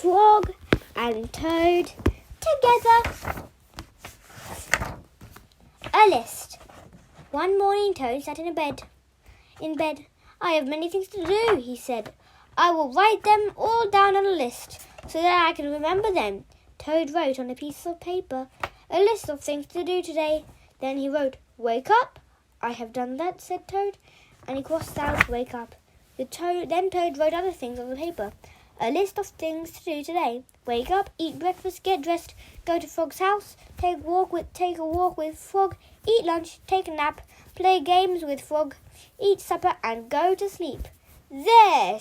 Frog and Toad together. A list. One morning Toad sat in bed. I have many things to do, he said. I will write them all down on a list so that I can remember them. Toad wrote on a piece of paper a list of things to do today. Then he wrote, "Wake up." "I have done that," said Toad, and he crossed out "wake up." Then Toad wrote other things on the paper. A list of things to do today. Wake up, eat breakfast, get dressed, go to Frog's house, take a walk with Frog, eat lunch, take a nap, play games with Frog, eat supper, and go to sleep. There,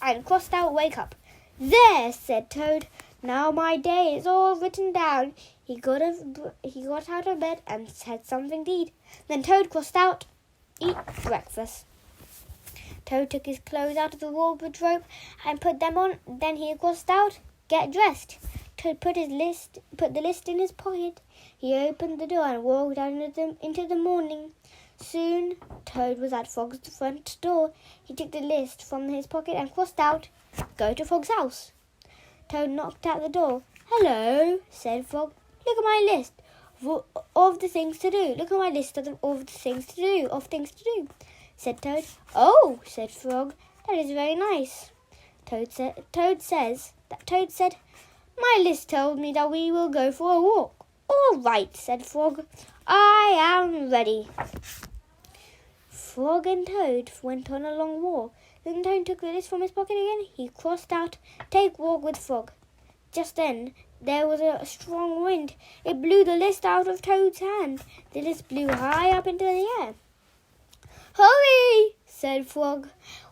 and crossed out "wake up." "There," said Toad. "Now my day is all written down." He got out of bed and had something to eat. Then Toad crossed out "eat breakfast." Toad took his clothes out of the wardrobe and put them on. Then he crossed out "get dressed." Toad put the list in his pocket. He opened the door and walked out into the morning. Soon Toad was at Frog's front door. He took the list from his pocket and crossed out "go to Frog's house." Toad knocked at the door. "Hello," said Frog. "Look at my list of the things to do. Look at my list of the things to do," said Toad. "Oh," said Frog, "that is very nice." Toad said, "My list told me that we will go for a walk." "All right," said Frog. "I am ready." Frog and Toad went on a long walk. Then Toad took the list from his pocket again. He crossed out "take walk with Frog." Just then there was a strong wind. It blew the list out of Toad's hand. The list blew high up into the air. "Hurry!" said Frog.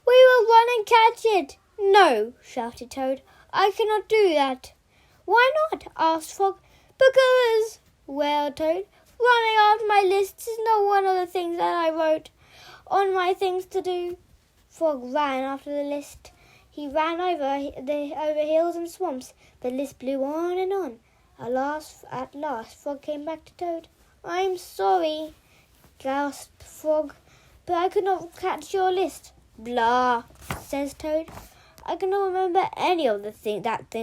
"We will run and catch it." "No," shouted Toad. "I cannot do that." "Why not?" asked Frog. "Because," wailed Toad, "running after my list is not one of the things that I wrote on my things to do." Frog ran after the list. He ran over hills and swamps. The list blew on and on. At last, Frog came back to Toad. "I'm sorry," gasped Frog, "but I could not catch your list." "Blah," says Toad. "I cannot remember any of the things that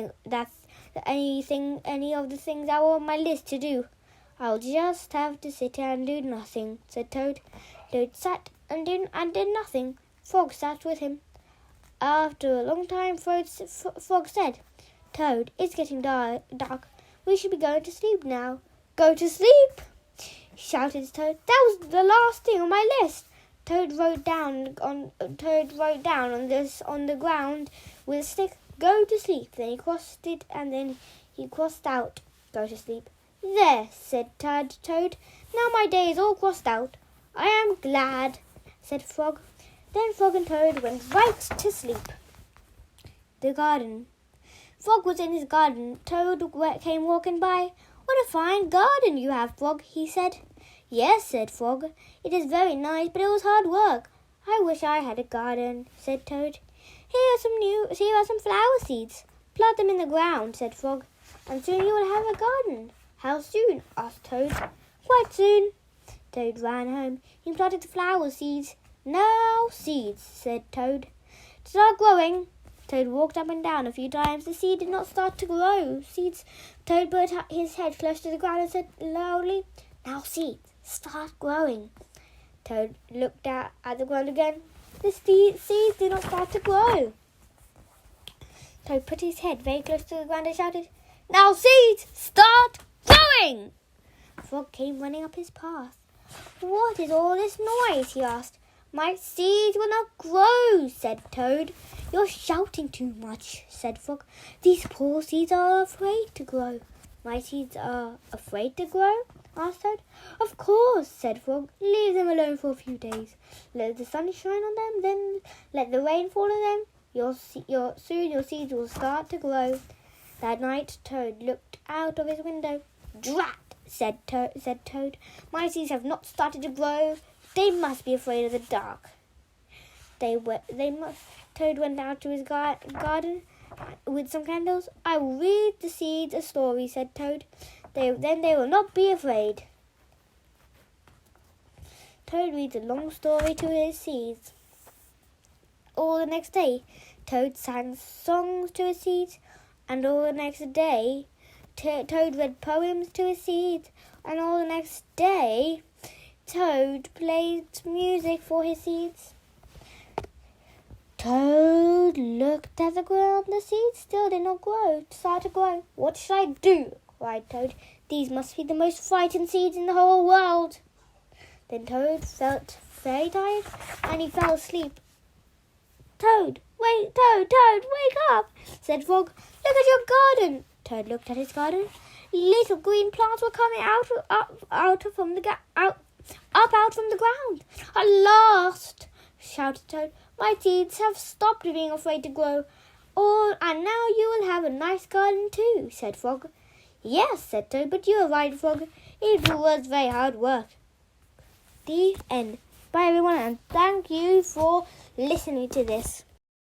were on my list to do. I'll just have to sit here and do nothing," said Toad. Toad sat and did nothing. Frog sat with him. After a long time, Frog said, "Toad, it's getting dark. We should be going to sleep now." "Go to sleep?" shouted Toad. "That was the last thing on my list." Toad wrote down on the ground with a stick, "Go to sleep." Then he crossed it, and then he crossed out "go to sleep." "There," said Toad. "Now my day is all crossed out." "I am glad," said Frog. Then Frog and Toad went right to sleep. The garden. Frog was in his garden. Toad came walking by. "What a fine garden you have, Frog," he said. "Yes," said Frog. "It is very nice, but it was hard work." "I wish I had a garden," said Toad. Here are some flower seeds. "Plant them in the ground," said Frog, "and soon you will have a garden." "How soon?" asked Toad. "Quite soon." Toad ran home. He planted the flower seeds. "Now seeds," said Toad. "Start growing." Toad walked up and down a few times. The seed did not start to grow. Toad put his head close to the ground and said loudly, "Now seeds, start growing." Toad looked at the ground again. The seeds did not start to grow. Toad put his head very close to the ground and shouted, "Now seeds, start growing!" Frog came running up his path. "What is all this noise?" he asked. "My seeds will not grow," said Toad. "You're shouting too much," said Frog. "These poor seeds are afraid to grow." "My seeds are afraid to grow?" asked Toad. "Of course," said Frog. "Leave them alone for a few days. Let the sun shine on them, then let the rain fall on them. Soon your seeds will start to grow." That night Toad looked out of his window. "Drat!" said Toad. "My seeds have not started to grow. They must be afraid of the dark." Toad went out to his garden with some candles. "I will read the seeds a story," said Toad. Then they will not be afraid." Toad reads a long story to his seeds. All the next day, Toad sang songs to his seeds, And all the next day, Toad read poems to his seeds. And all the next day, Toad played music for his seeds. Toad looked at the ground. The seeds still did not grow. Started to grow. "What should I do?" cried Toad. "These must be the most frightened seeds in the whole world." Then Toad felt very tired and he fell asleep. Toad, wake up," said Frog. "Look at your garden." Toad looked at his garden. Little green plants were coming out from the ground. "At last," shouted Toad, "my seeds have stopped being afraid to grow. And now you will have a nice garden too," said Frog. "Yes," said Toad, "but you are right, Frog. It was very hard work." The end. Bye everyone, and thank you for listening to this.